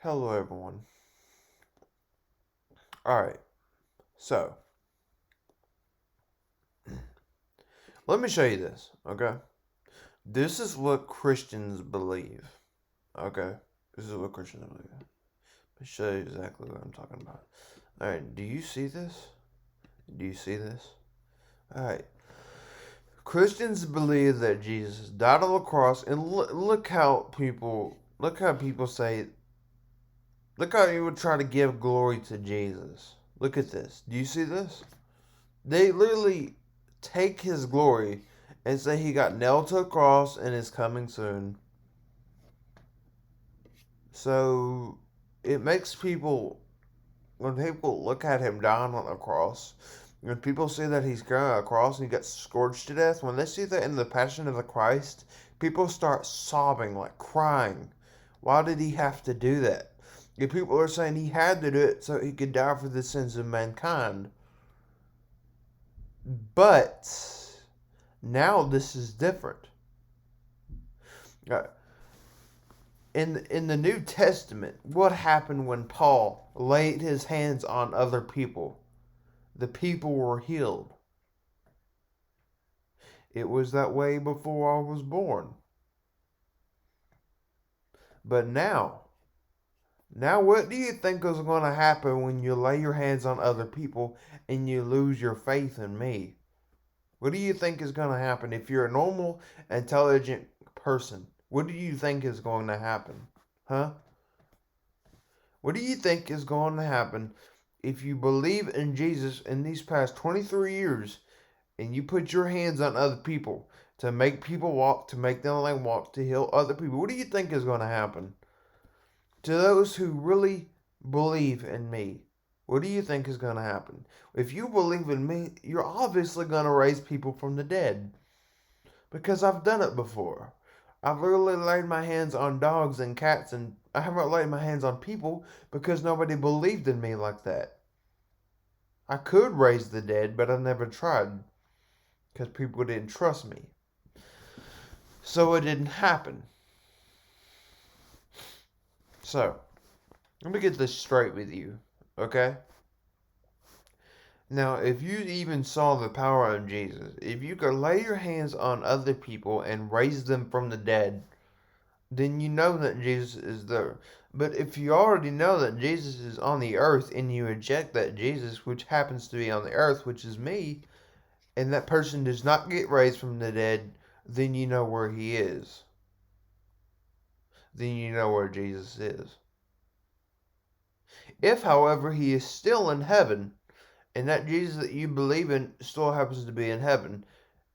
Hello, everyone. Alright, so let me show you this, okay? This is what Christians believe, okay? This is what Christians believe. Let me show you exactly what I'm talking about. Alright, do you see this? Do you see this? Alright. Christians believe that Jesus died on the cross, and look how people say, look how you would try to give glory to Jesus. Look at this. Do you see this? They literally take his glory and say he got nailed to a cross and is coming soon. So it makes people, when people look at him dying on a cross, when people see that he's carrying a cross and he got scourged to death, when they see that in the Passion of the Christ, people start sobbing, like crying. Why did he have to do that? If people are saying he had to do it so he could die for the sins of mankind. But now this is different. Uh, in the New Testament, what happened when Paul laid his hands on other people? The people were healed. It was that way before I was born. But now what do you think is going to happen when you lay your hands on other people and you lose your faith in me? What do you think is going to happen if you're a normal, intelligent person? What do you think is going to happen? Huh? What do you think is going to happen if you believe in Jesus in these past 23 years and you put your hands on other people to make people walk, to make them like walk, to heal other people? What do you think is going to happen to those who really believe in me? What do you think is going to happen? If you believe in me, you're obviously going to raise people from the dead because I've done it before. I've literally laid my hands on dogs and cats, and I haven't laid my hands on people because nobody believed in me like that. I could raise the dead, but I never tried because people didn't trust me. So it didn't happen. So, let me get this straight with you, okay? Now, if you even saw the power of Jesus, if you could lay your hands on other people and raise them from the dead, then you know that Jesus is there. But if you already know that Jesus is on the earth and you reject that Jesus, which happens to be on the earth, which is me, and that person does not get raised from the dead, then you know where he is. Then you know where Jesus is. If, however, he is still in heaven, and that Jesus that you believe in still happens to be in heaven,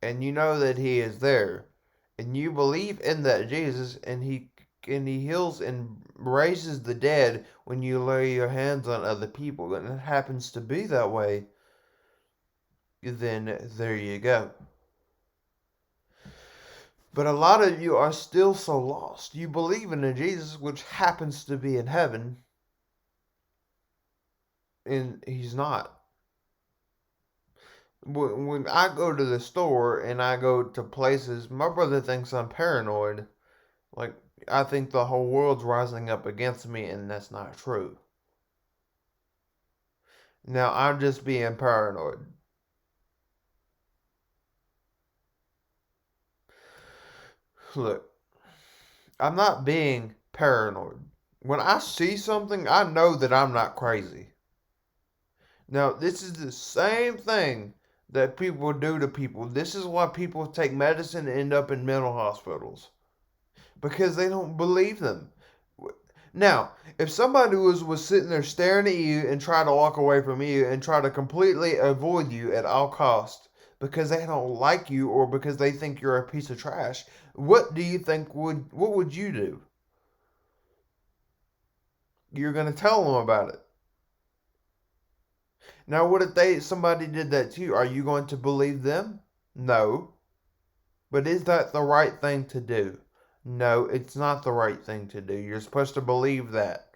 and you know that he is there, and you believe in that Jesus, and he heals and raises the dead when you lay your hands on other people, and it happens to be that way, then there you go. But a lot of you are still so lost. You believe in a Jesus which happens to be in heaven, and he's not. When I go to the store and I go to places, my brother thinks I'm paranoid. Like, I think the whole world's rising up against me, and that's not true. Now, I'm just being paranoid. Look, I'm not being paranoid. When I see something, I know that I'm not crazy. Now, this is the same thing that people do to people. This is why people take medicine and end up in mental hospitals. Because they don't believe them. Now, if somebody was sitting there staring at you and try to walk away from you and try to completely avoid you at all costs because they don't like you or because they think you're a piece of trash, what do you think what would you do? You're going to tell them about it. Now, what if somebody did that to you? Are you going to believe them? No. But is that the right thing to do? No, it's not the right thing to do. You're supposed to believe that.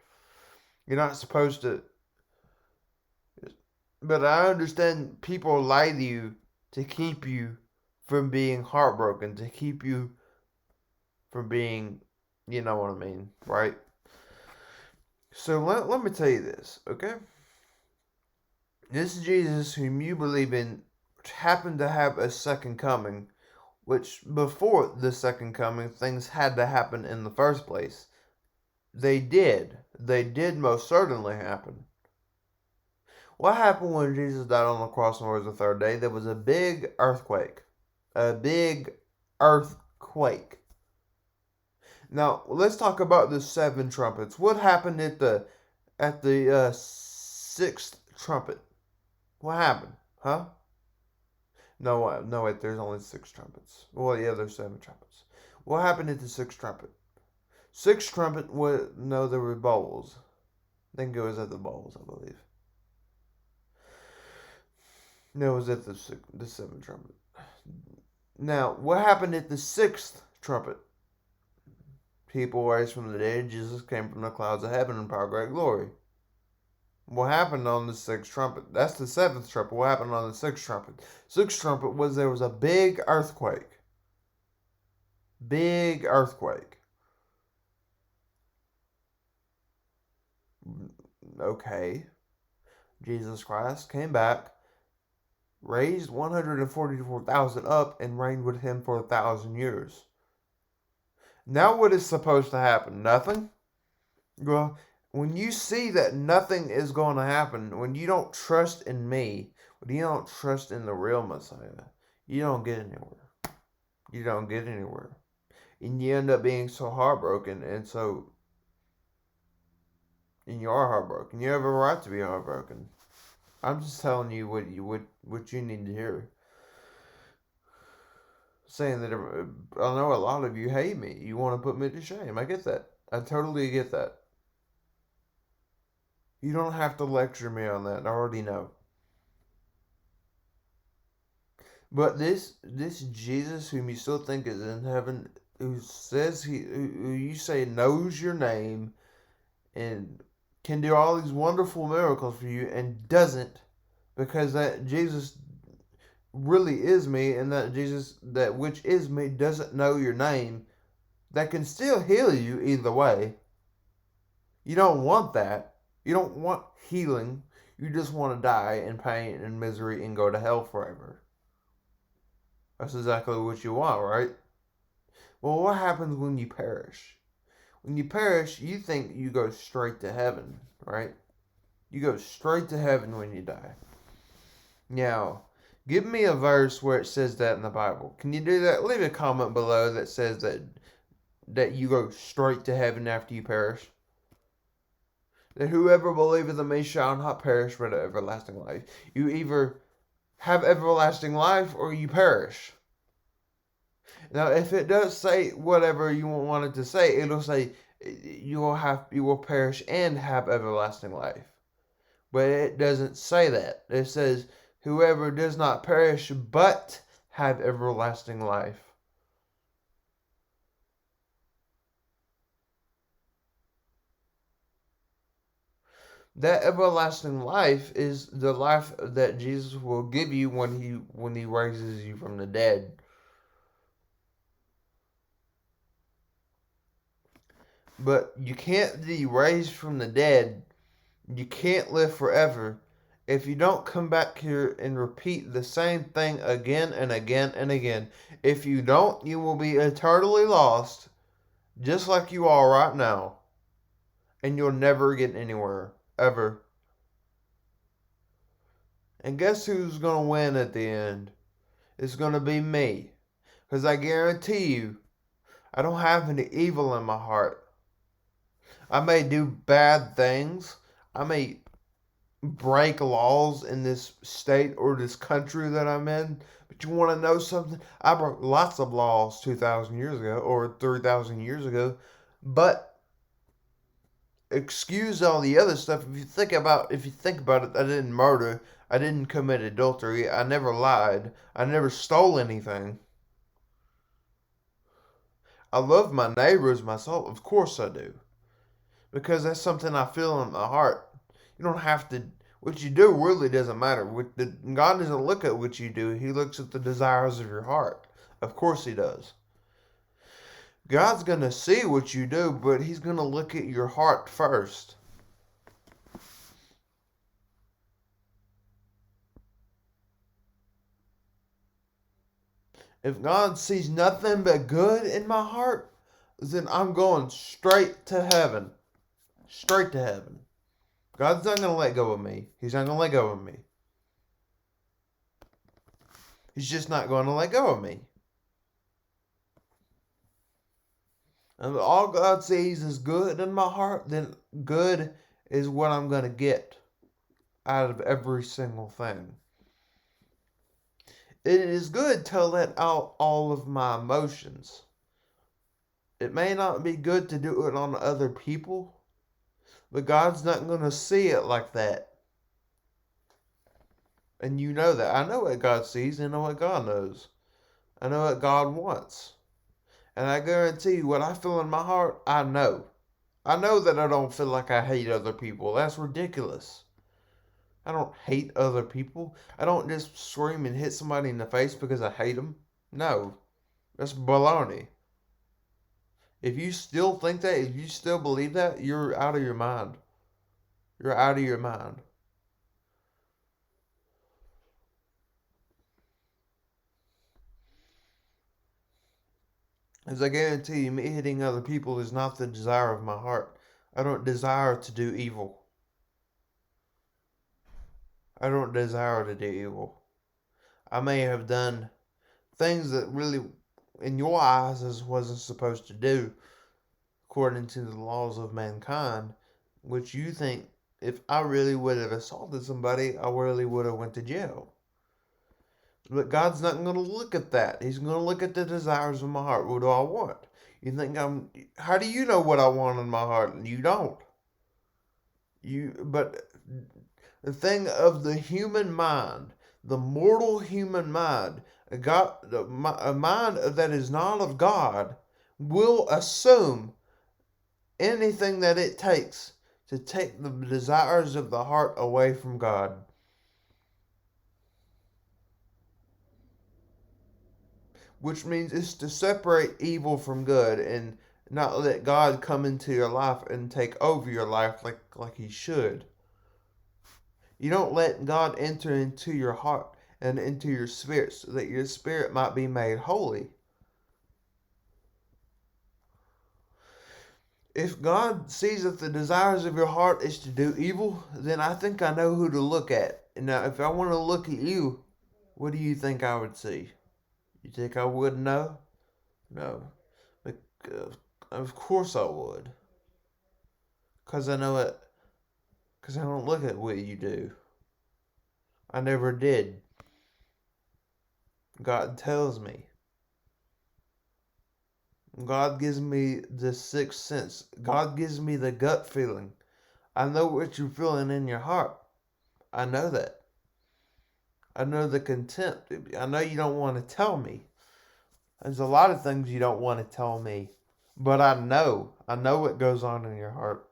You're not supposed to. But I understand people lie to you to keep you from being heartbroken, to keep you from being, you know what I mean, right? So let me tell you this, okay? This Jesus whom you believe in happened to have a second coming, which before the second coming, things had to happen in the first place. They did. They did most certainly happen. What happened when Jesus died on the cross and rose the third day? There was a big earthquake. A big earthquake. Now let's talk about the seven trumpets. What happened at the sixth trumpet? What happened? Huh? No, no, wait. There's only six trumpets. Well, yeah, there's seven trumpets. What happened at the sixth trumpet? Sixth trumpet was no, there were bowls. I think it was at the bowls, I believe. No, it was at the seventh trumpet. Now, what happened at the sixth trumpet? People raised from the dead. Jesus came from the clouds of heaven in power, great glory. What happened on the sixth trumpet? That's the seventh trumpet. What happened on the sixth trumpet? Sixth trumpet was there was a big earthquake. Big earthquake. Okay. Jesus Christ came back, raised 144,000 up, and reigned with him for 1,000 years. Now what is supposed to happen? Nothing? Well, when you see that nothing is going to happen, when you don't trust in me, when you don't trust in the real Messiah, you don't get anywhere. You don't get anywhere. And you end up being so heartbroken and you are heartbroken. You have a right to be heartbroken. I'm just telling you what you need to hear. Saying that I know a lot of you hate me. You want to put me to shame. I get that. I totally get that. You don't have to lecture me on that. I already know. But this Jesus whom you still think is in heaven, who says who you say knows your name and can do all these wonderful miracles for you and doesn't, because that Jesus really is me, and that Jesus that which is me doesn't know your name, that can still heal you either way. You don't want that. You don't want healing. You just want to die in pain and misery and go to hell forever. That's exactly what you want, right? Well, what happens when you perish? When you perish, you think you go straight to heaven, right? You go straight to heaven when you die. Now, give me a verse where it says that in the Bible. Can you do that? Leave a comment below that says that you go straight to heaven after you perish. That whoever believeth in me shall not perish but have everlasting life. You either have everlasting life or you perish. Now, if it does say whatever you want it to say, it'll say you will perish and have everlasting life. But it doesn't say that. It says whoever does not perish but have everlasting life. That everlasting life is the life that Jesus will give you when he raises you from the dead. But you can't be raised from the dead. You can't live forever if you don't come back here and repeat the same thing again and again and again. If you don't, you will be eternally lost, just like you are right now. And you'll never get anywhere. Ever. And guess who's going to win at the end? It's going to be me. Because I guarantee you, I don't have any evil in my heart. I may do bad things. I may break laws in this state or this country that I'm in. But you want to know something? I broke lots of laws 2,000 years ago or 3,000 years ago. But excuse all the other stuff. If you think about it, I didn't murder. I didn't commit adultery. I never lied. I never stole anything. I love my neighbors myself. Of course I do. Because that's something I feel in my heart. You don't have to. What you do really doesn't matter. God doesn't look at what you do. He looks at the desires of your heart. Of course he does. God's going to see what you do, but he's going to look at your heart first. If God sees nothing but good in my heart, then I'm going straight to heaven. Straight to heaven. God's not going to let go of me. He's not going to let go of me. He's just not going to let go of me. And if all God sees is good in my heart, then good is what I'm going to get out of every single thing. It is good to let out all of my emotions. It may not be good to do it on other people, but God's not going to see it like that. And you know that. I know what God sees. I know what God knows. I know what God wants. And I guarantee you, what I feel in my heart, I know. I know that I don't feel like I hate other people. That's ridiculous. I don't hate other people. I don't just scream and hit somebody in the face because I hate them. No. That's baloney. If you still think that, if you still believe that, you're out of your mind. You're out of your mind. As I guarantee you, me hitting other people is not the desire of my heart. I don't desire to do evil. I don't desire to do evil. I may have done things that really, in your eyes, wasn't supposed to do, according to the laws of mankind, which you think if I really would have assaulted somebody, I really would have went to jail. But God's not going to look at that. He's going to look at the desires of my heart. What do I want? You think how do you know what I want in my heart? You don't. But the thing of the human mind, the mortal human mind, a mind that is not of God, will assume anything that it takes to take the desires of the heart away from God. Which means it's to separate evil from good and not let God come into your life and take over your life like he should. You don't let God enter into your heart and into your spirit so that your spirit might be made holy. If God sees that the desires of your heart is to do evil, then I think I know who to look at. Now, if I want to look at you, what do you think I would see? You think I would know? No. Of course I would. Because I know it. Because I don't look at what you do. I never did. God tells me. God gives me the sixth sense. God gives me the gut feeling. I know what you're feeling in your heart. I know that. I know the contempt. I know you don't want to tell me. There's a lot of things you don't want to tell me. But I know. I know what goes on in your heart.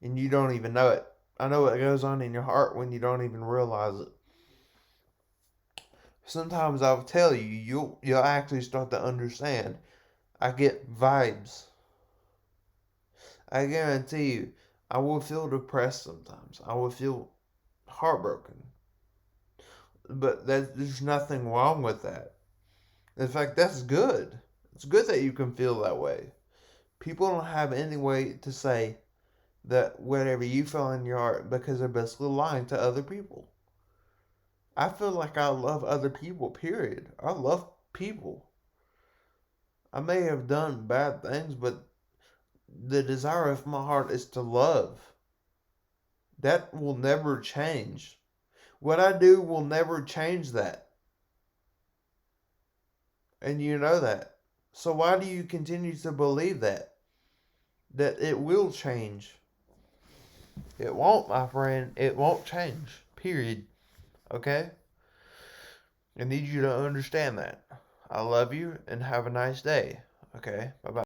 And you don't even know it. I know what goes on in your heart when you don't even realize it. Sometimes I'll tell you, you'll actually start to understand. I get vibes. I guarantee you, I will feel depressed sometimes. I will feel heartbroken. But there's nothing wrong with that. In fact, that's good. It's good that you can feel that way. People don't have any way to say that whatever you feel in your heart because they're basically lying to other people. I feel like I love other people, period. I love people. I may have done bad things, but the desire of my heart is to love. That will never change. What I do will never change that. And you know that. So why do you continue to believe that? That it will change? It won't, my friend. It won't change. Period. Okay? I need you to understand that. I love you and have a nice day. Okay? Bye bye.